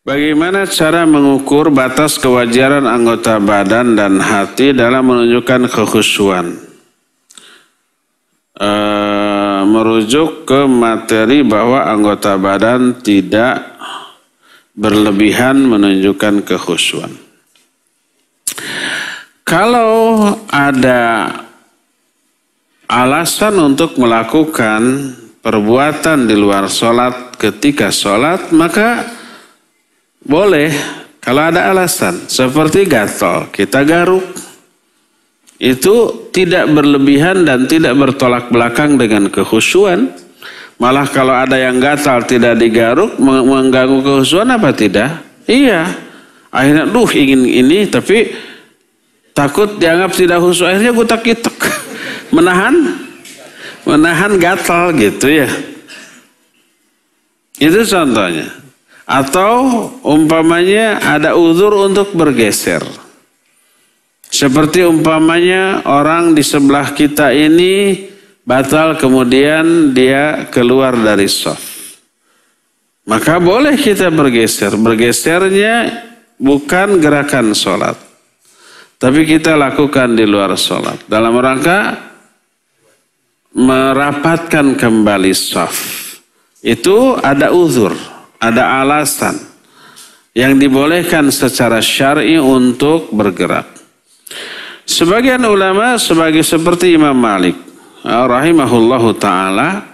Bagaimana cara mengukur batas kewajaran anggota badan dan hati dalam menunjukkan kekhusyuan? Merujuk ke materi bahwa anggota badan tidak berlebihan menunjukkan kekhusyuan. Kalau ada alasan untuk melakukan perbuatan di luar sholat ketika sholat, maka boleh kalau ada alasan. Seperti gatal, kita garuk. Itu tidak berlebihan dan tidak bertolak belakang dengan kekhusyuan. Malah kalau ada yang gatal tidak digaruk, mengganggu kekhusyuan apa tidak? Iya. Akhirnya ingin ini tapi takut dianggap tidak khusyuk. Akhirnya gutak-gituk. Menahan gatal gitu ya. Itu contohnya. Atau umpamanya ada uzur untuk bergeser. Seperti umpamanya orang di sebelah kita ini batal kemudian dia keluar dari shaf. Maka boleh kita bergeser. Bergesernya bukan gerakan sholat. Tapi kita lakukan di luar sholat. Dalam rangka merapatkan kembali shaf. Itu ada uzur. Ada alasan yang dibolehkan secara syar'i untuk bergerak. Sebagian ulama seperti Imam Malik rahimahullahu ta'ala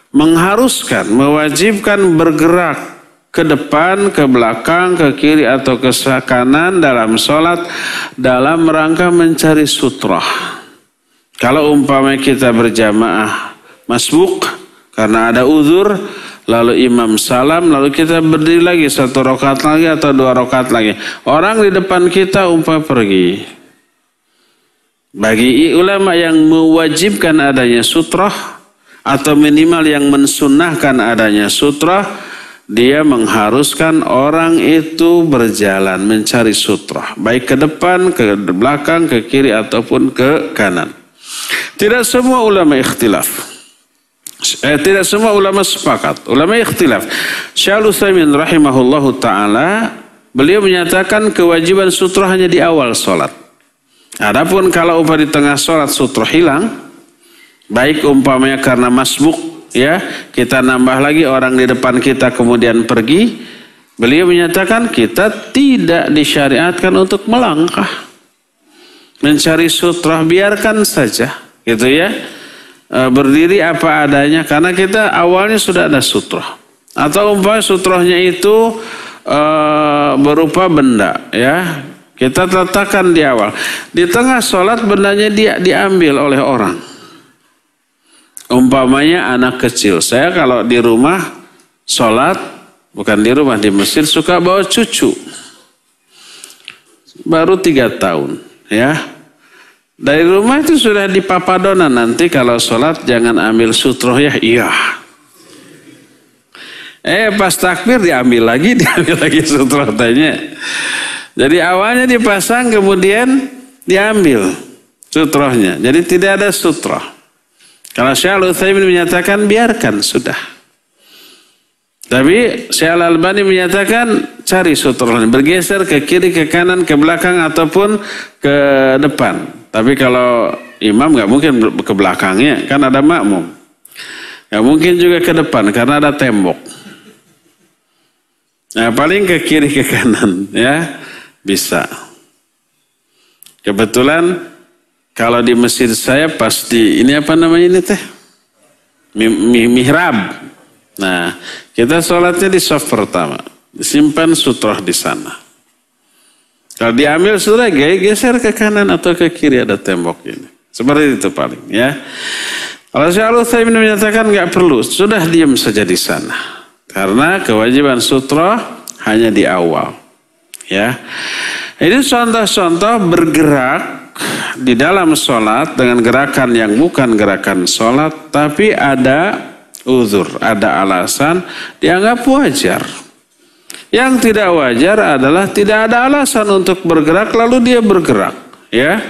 mengharuskan, mewajibkan bergerak ke depan, ke belakang, ke kiri atau ke kanan dalam sholat dalam rangka mencari sutrah. Kalau umpamanya kita berjamaah masbuk karena ada uzur, lalu imam salam, lalu kita berdiri lagi 1 rakaat lagi atau 2 rakaat lagi. Orang di depan kita pergi. Bagi ulama yang mewajibkan adanya sutrah atau minimal yang mensunnahkan adanya sutrah, dia mengharuskan orang itu berjalan mencari sutrah. Baik ke depan, ke belakang, ke kiri ataupun ke kanan. Tidak semua ulama ikhtilaf. Tidak semua ulama sepakat. Ulama ikhtilaf. Syaikhul Utsaimin rahimahullahu ta'ala, beliau menyatakan kewajiban sutrah hanya di awal sholat. Adapun kalau di tengah sholat sutrah hilang, baik umpamanya karena masbuk, ya kita nambah lagi orang di depan kita kemudian pergi, beliau menyatakan kita tidak disyariatkan untuk melangkah. Mencari sutrah biarkan saja, gitu ya. Berdiri apa adanya karena kita awalnya sudah ada sutrah. Atau umpamanya sutrahnya itu berupa benda, ya kita letakkan di awal. Di tengah sholat bendanya diambil oleh orang. Umpamanya anak kecil. Saya kalau di rumah sholat, bukan di rumah, di masjid, suka bawa cucu baru 3 tahun, ya. Dari rumah itu sudah dipapadona, nanti kalau sholat jangan ambil sutroh ya, iya. Pas takbir diambil lagi sutroh tanya. Jadi awalnya dipasang kemudian diambil sutrohnya. Jadi tidak ada sutroh. Kalau Syaikhul Utsaimin menyatakan biarkan sudah. Tapi Syekh Al-Albani menyatakan cari sutrohnya. Bergeser ke kiri, ke kanan, ke belakang ataupun ke depan. Tapi kalau imam nggak mungkin ke belakangnya, kan ada makmum. Nggak mungkin juga ke depan karena ada tembok. Nah, paling ke kiri ke kanan, ya bisa. Kebetulan kalau di masjid saya pasti ini apa namanya ini teh? Mihrab. Nah, kita sholatnya di shaf pertama, disimpan sutroh di sana. Kalau diambil sudah geser ke kanan atau ke kiri ada tembok ini. Seperti itu paling, ya. Kalau Syaikhul Utsaimin menyatakan nggak perlu, sudah diam saja di sana. Karena kewajiban sutroh hanya di awal, ya. Ini contoh-contoh bergerak di dalam sholat dengan gerakan yang bukan gerakan sholat, tapi ada uzur, ada alasan, dianggap wajar. Yang tidak wajar adalah tidak ada alasan untuk bergerak lalu dia bergerak, ya.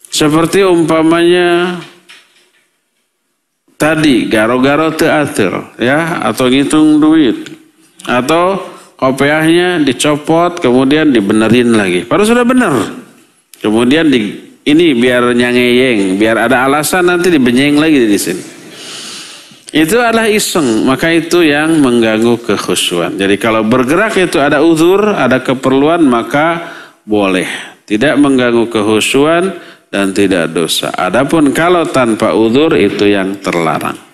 Seperti umpamanya tadi garo-garo teater, ya, atau ngitung duit, atau kopiahnya dicopot, kemudian dibenerin lagi. Baru sudah benar. Kemudian ini biar nyangeyeng, biar ada alasan nanti dibenyeng lagi di sini. Itu adalah iseng, maka itu yang mengganggu kekhusyuan. Jadi kalau bergerak itu ada uzur, ada keperluan, maka boleh. Tidak mengganggu kekhusyuan dan tidak dosa. Adapun kalau tanpa uzur itu yang terlarang.